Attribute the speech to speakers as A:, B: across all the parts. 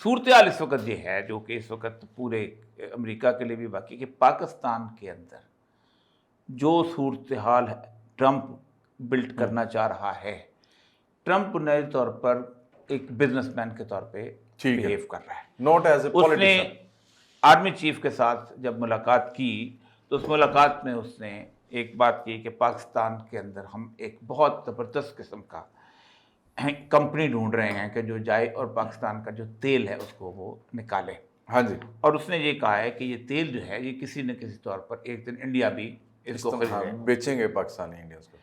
A: صورتحال اس وقت یہ ہے جو کہ اس وقت پورے امریکہ کے لیے بھی باقی کہ پاکستان کے اندر جو صورتحال ٹرمپ بلڈ کرنا چاہ رہا ہے، ٹرمپ نئے طور پر ایک بزنس مین کے طور پہ بہیو کر رہا ہے،
B: ناٹ ایز اے
A: اس نے
B: پولیٹیشین.
A: آرمی چیف کے ساتھ جب ملاقات کی تو اس ملاقات میں اس نے ایک بات کی کہ پاکستان کے اندر ہم ایک بہت زبردست قسم کا کمپنی ڈھونڈ رہے ہیں کہ جو جائے اور پاکستان کا جو تیل ہے اس کو وہ نکالے.
B: ہاں جی.
A: اور اس نے یہ کہا ہے کہ یہ تیل جو ہے یہ کسی نہ کسی طور پر ایک دن انڈیا بھی اس کو خریدے،
B: بیچیں گے پاکستانی انڈینز کو.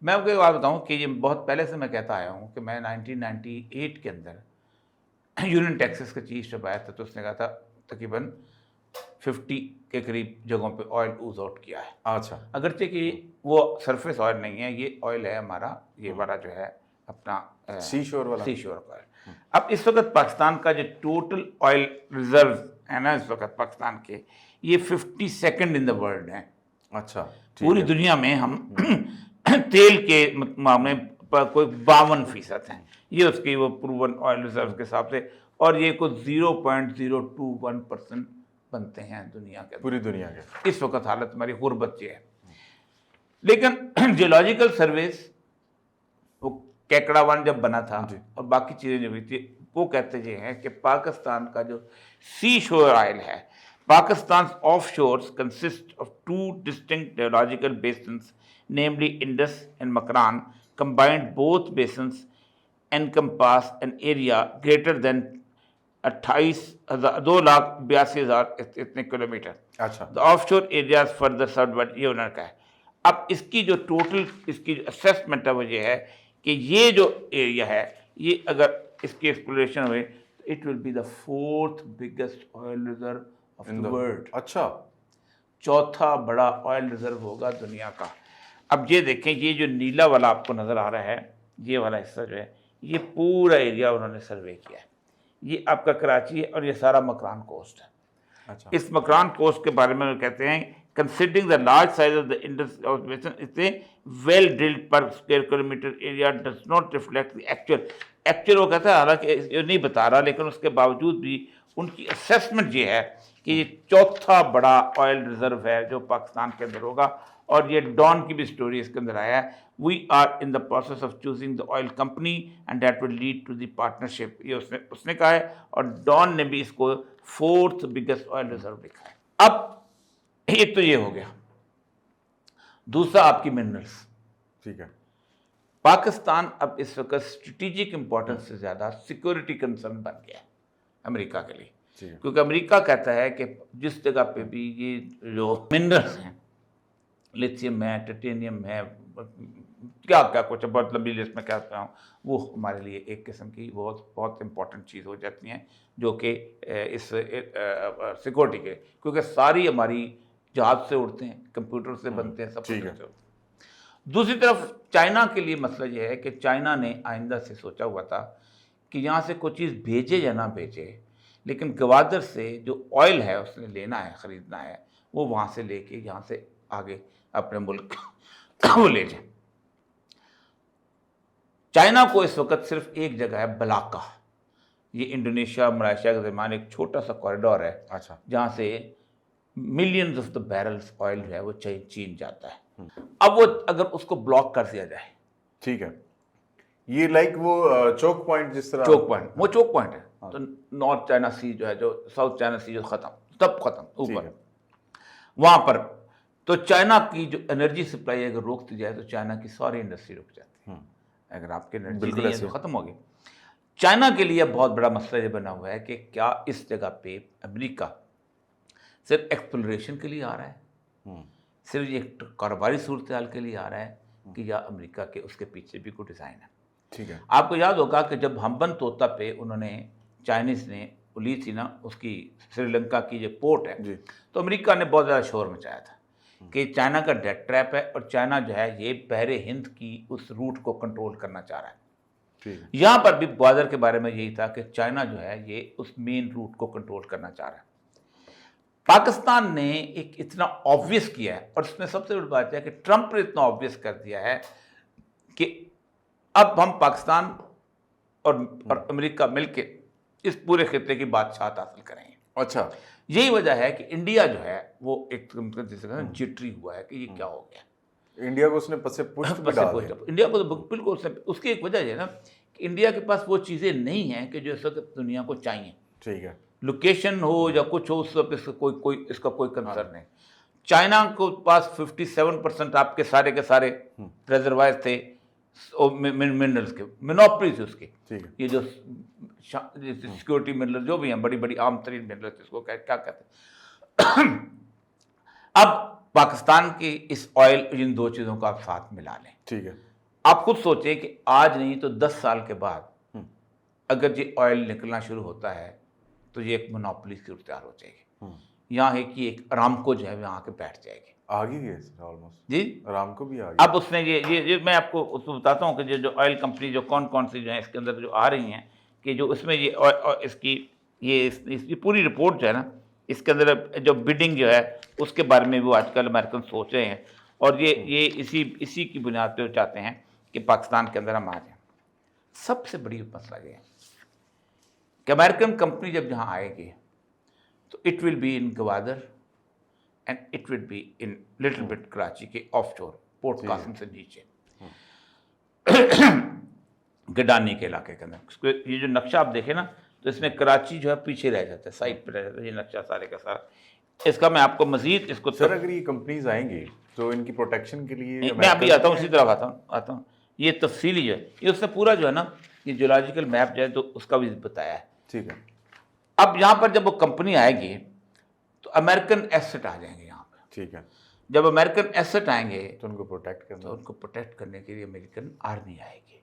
A: میں آپ کو ایک بات بتاؤں کہ یہ بہت پہلے سے میں کہتا آیا ہوں کہ میں 1998 کے اندر یونین ٹیکسس کا چیف جب آیا تھا تو اس نے کہا تھا تقریباً 50 کے قریب جگہوں پہ آئل اوز آؤٹ کیا ہے.
B: اچھا.
A: اگرچہ کہ وہ سرفیس آئل نہیں ہے، یہ آئل ہے ہمارا یہ والا جو ہے اپنا
B: سی شور والا.
A: سی شور آئل. اب اس وقت پاکستان کا جو ٹوٹل آئل ریزرو ہے نا اس وقت پاکستان کے یہ 52nd ان دا ورلڈ ہیں.
B: اچھا.
A: پوری دنیا میں ہم تیل کے معاملے پر کوئی 52% ہیں، یہ اس کی وہ پروون آئل ریزرو کے حساب سے، اور یہ کوئی 0.021% بنتے ہیں دنیا کے
B: پوری دنیا کے.
A: اس وقت حالت ہماری غربت یہ ہے. لیکن جیولوجیکل سروس وہ کیکڑا ون جب بنا تھا اور باقی چیزیں جو ہوئی تھی وہ کہتے یہ ہیں کہ پاکستان کا جو سی شور آئل ہے، Pakistan of shores consist of 2 distinct geological basins namely Indus and Makran. Combined both basins encompass an area greater than 2,82,000 اتنے کلومیٹر.
B: اچھا.
A: The offshore areas further southward یہ انہوں نے کہا ہے. اب اس کی جو ٹوٹل اس کی اسیسمنٹ ہے وہ یہ ہے کہ یہ جو ایریا ہے یہ اگر اس کی ایکسپلوریشن ہوئے تو it will be the 4th biggest oil reserve of the world.
B: اچھا.
A: چوتھا بڑا آئل ریزرو ہوگا دنیا کا. اب یہ دیکھیں یہ جو نیلا والا آپ کو نظر آ رہا ہے یہ والا حصہ جو ہے یہ پورا ایریا انہوں نے سروے کیا ہے. یہ آپ کا کراچی ہے اور یہ سارا مکران کوسٹ ہے.
B: اچھا.
A: اس مکران کوسٹ کے بارے میں وہ کہتے ہیں considering the large size of the Indus basin it's a well drilled per square kilometer area does not reflect the actual وہ کہتا ہے حالانکہ یہ نہیں بتا رہا لیکن اس کے باوجود بھی ان کی اسیسمنٹ یہ ہے کہ یہ چوتھا بڑا آئل ریزرو ہے جو پاکستان کے اندر ہوگا. اور یہ ڈان کی بھی سٹوری اس کے اندر آیا ہے. We are in the process of choosing the oil company and that will lead to the partnership. یہ اس نے کہا ہے اور ڈان نے بھی اس کو 4th biggest آئل ریزرو لکھا ہے. اب ایک تو یہ ہو گیا. دوسرا آپ کی منرلس.
B: ٹھیک ہے.
A: پاکستان اب اس وقت اسٹریٹجک امپورٹنس سے زیادہ سیکورٹی کنسرن بن گیا ہے امریکہ کے لیے. کیونکہ امریکہ کہتا ہے کہ جس جگہ پہ بھی یہ جو منرلس ہیں لیتھیم ہے ٹیٹینیم ہے کیا کیا کچھ بہت لمبی لسٹ میں کہتا ہوں وہ ہمارے لیے ایک قسم کی بہت امپورٹنٹ چیز ہو جاتی ہیں جو کہ اس سیکورٹی کے کیونکہ ساری ہماری جہاز سے اڑتے ہیں کمپیوٹر سے بنتے ہیں سب کچھ سے ہوتے ہیں. دوسری طرف چائنا کے لیے مسئلہ یہ ہے کہ چائنا نے آئندہ سے سوچا ہوا تھا کہ یہاں سے کوئی چیز بھیجے یا نہ بھیجے لیکن گوادر سے جو آئل ہے اس نے لینا ہے خریدنا ہے وہ وہاں سے لے کے یہاں سے آگے اپنے ملک وہ لے جائیں. چائنا کو اس وقت صرف ایک جگہ ہے بلاکا. یہ انڈونیشیا ملائیشیا کے درمیان ایک چھوٹا سا کوریڈور ہے.
B: اچھا.
A: جہاں سے ملینز آف دا بیرلز آئل جو ہے وہ چین جاتا ہے. اب وہ اگر اس کو بلاک کر دیا جائے.
B: ٹھیک ہے. یہ لائک وہ چوک پوائنٹ جس طرح
A: چوک پوائنٹ وہ چوک پوائنٹ ہے تو نارتھ چائنا سی جو ہے جو ساؤتھ چائنا سی جو ختم اوپر وہاں پر تو چائنا کی جو انرجی سپلائی اگر روکتی جائے تو چائنا کی ساری انڈسٹری رک جاتی ہے. اگر آپ کی انرجی نہیں ہے تو ختم ہوگی. چائنا کے لیے بہت بڑا مسئلہ یہ بنا ہوا ہے کہ کیا اس جگہ پہ امریکہ صرف ایکسپلوریشن کے لیے آ رہا ہے صرف یہ کاروباری صورتحال کے لیے آ رہا ہے کہ یا امریکہ کے اس کے پیچھے بھی کوئی ڈیزائن ہے.
B: ٹھیک ہے.
A: آپ کو یاد ہوگا کہ جب ہمبن توتا پہ انہوں نے چائنیز نے لی تھی نا اس کی سری لنکا کی جو پورٹ ہے تو امریکہ نے بہت زیادہ شور مچایا تھا کہ چائنا کا ڈیتھ ٹریپ ہے اور چائنا جو ہے یہ بحر ہند کی اس روٹ کو کنٹرول کرنا چاہ رہا ہے. یہاں پر بھی گوادر کے بارے میں یہی تھا کہ چائنا جو ہے یہ اس مین روٹ کو کنٹرول کرنا چاہ رہا ہے. پاکستان نے ایک اتنا آبویس کیا ہے اور اس میں سب سے بڑی بات ہے کہ ٹرمپ نے اتنا آبویس کر دیا ہے کہ اب ہم پاکستان اور امریکہ مل کے اس پورے خطے کی بادشاہت حاصل کریں گے.
B: اچھا,
A: یہی وجہ ہے کہ انڈیا جو ہے وہ ایک جیسے کہتے ہیں جٹری ہوا ہے کہ یہ کیا ہو گیا.
B: انڈیا کو اس نے پسے پشت پہ ڈال دیا.
A: انڈیا کو تو بالکل اس کی ایک وجہ یہ ہے نا کہ انڈیا کے پاس وہ چیزیں نہیں ہیں کہ جو اس وقت دنیا کو چاہیے.
B: ٹھیک ہے,
A: لوکیشن ہو یا کچھ ہو اس وقت اس کا کوئی کنسرن نہیں. چائنا کو پاس 57% آپ کے سارے ریزروائر تھے منرلس کے, منوپلی تھی اس کی. یہ جو سیکورٹی منرل جو بھی ہیں, بڑی بڑی عام ترین منرل اس کو کیا کہتے ہیں. اب پاکستان کی اس آئل ان دو چیزوں کو آپ ساتھ ملا لیں.
B: ٹھیک ہے,
A: آپ خود سوچیں کہ آج نہیں تو 10 سال کے بعد اگر یہ آئل نکلنا شروع ہوتا ہے تو یہ ایک منوپلی کی اختیار ہو جائے گی. یہاں ہے کہ ایک ارامکو جو ہے وہاں کے بیٹھ جائے گی.
B: آگے گئے آلموسٹ
A: جی,
B: ارامکو بھی آگے.
A: اب اس نے یہ میں آپ کو اس کو بتاتا ہوں کہ جو آئل کمپنی جو کون سی جو ہیں اس کے اندر جو آ رہی ہیں کہ جو اس میں اس کی پوری رپورٹ جو ہے نا اس کے اندر جو بڈنگ جو ہے اس کے بارے میں وہ آج کل امریکن سوچ رہے ہیں, اور یہ اسی کی بنیاد پہ چاہتے ہیں کہ پاکستان کے اندر ہم آ جائیں. سب سے بڑی مسئلہ یہ ہے کہ امریکن کمپنی جب جہاں آئے گی تو it will be in Gwadar and it will be in little bit Karachi کے آف شور پورٹ قاسم سے نیچے گڈانی کے علاقے کے اندر. یہ جو نقشہ آپ دیکھیں نا تو اس میں کراچی جو ہے پیچھے رہ جاتا ہے, سائڈ پہ رہ جاتا ہے. یہ نقشہ سارے کا سارا اس کا میں آپ کو مزید اس کو
B: سر اگر یہ کمپنیز آئیں گی تو ان کی پروٹیکشن کے لیے
A: میں ابھی آتا ہوں اسی طرح آتا ہوں. یہ تفصیلی جو ہے یہ اس سے پورا جو ہے نا یہ جیولوجیکل میپ جو ہے تو اس کا بھی بتایا ہے.
B: ٹھیک ہے,
A: اب یہاں پر جب وہ کمپنی آئے گی تو امریکن ایسٹ آ جائیں گے یہاں پہ.
B: ٹھیک ہے,
A: جب امریکن ایسٹ آئیں گے
B: تو ان کو پروٹیکٹ
A: کرنے کے لیے امریکن آرمی آئے گی,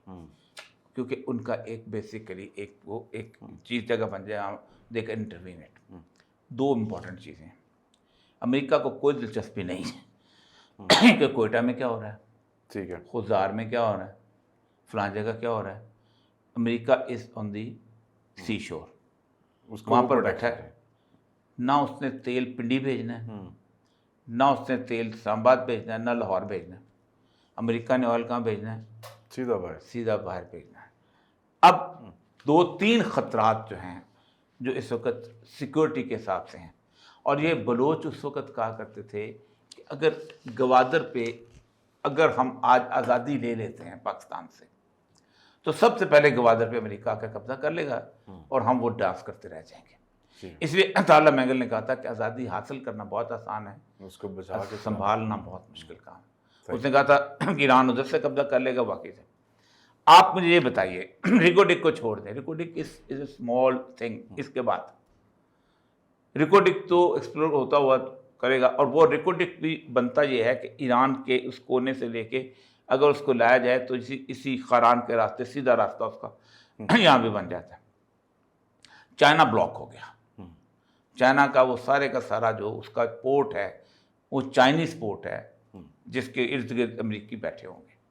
A: کیونکہ ان کا ایک بیسیکلی ایک چیز جگہ بن جائے دے کین انٹروین اٹ. دو امپورٹنٹ چیزیں, امریکہ کو کوئی دلچسپی نہیں ہے کہ کوئٹہ میں کیا ہو رہا ہے,
B: ٹھیک ہے,
A: خزار میں کیا ہو رہا ہے, فلان جگہ کیا ہو رہا ہے. امریکہ از آن دی سی شور, وہاں پر بیٹھا ہے. نہ اس نے تیل پنڈی بھیجنا ہے, نہ اس نے تیل اسلام آباد بھیجنا ہے, نہ لاہور بھیجنا ہے. امریکہ نے آئل کہاں بھیجنا ہے, سیدھا باہر بھیجنا ہے. اب 2-3 خطرات جو ہیں جو اس وقت سیکورٹی کے حساب سے ہیں, اور یہ بلوچ اس وقت کہا کرتے تھے کہ اگر گوادر پہ اگر ہم آج آزادی لے لیتے ہیں پاکستان سے تو سب سے پہلے گوادر پہ امریکہ کا قبضہ کر لے گا اور ہم وہ ڈانس کرتے رہ جائیں گے. اس لیے تعالیٰ مینگل نے کہا تھا کہ آزادی حاصل کرنا بہت آسان ہے,
B: اس کو بچا کے
A: سنبھالنا بہت مشکل کام. اس نے کہا تھا کہ ایران ادھر سے قبضہ کر لے گا واقعی سے. آپ مجھے یہ بتائیے ریکوڈک کو چھوڑ دیں, ریکوڈک از اے اسمال تھنگ. اس کے بعد ریکوڈک تو ایکسپلور ہوتا ہوا کرے گا, اور وہ ریکوڈک بھی بنتا یہ ہے کہ ایران کے اس کونے سے لے کے اگر اس کو لایا جائے تو اسی خاران کے راستے سیدھا راستہ اس کا یہاں بھی بن جاتا ہے. چائنا بلاک ہو گیا. چائنا کا وہ سارے کا سارا جو اس کا پورٹ ہے وہ چائنیز پورٹ ہے جس کے ارد گرد امریکی بیٹھے ہوں گے.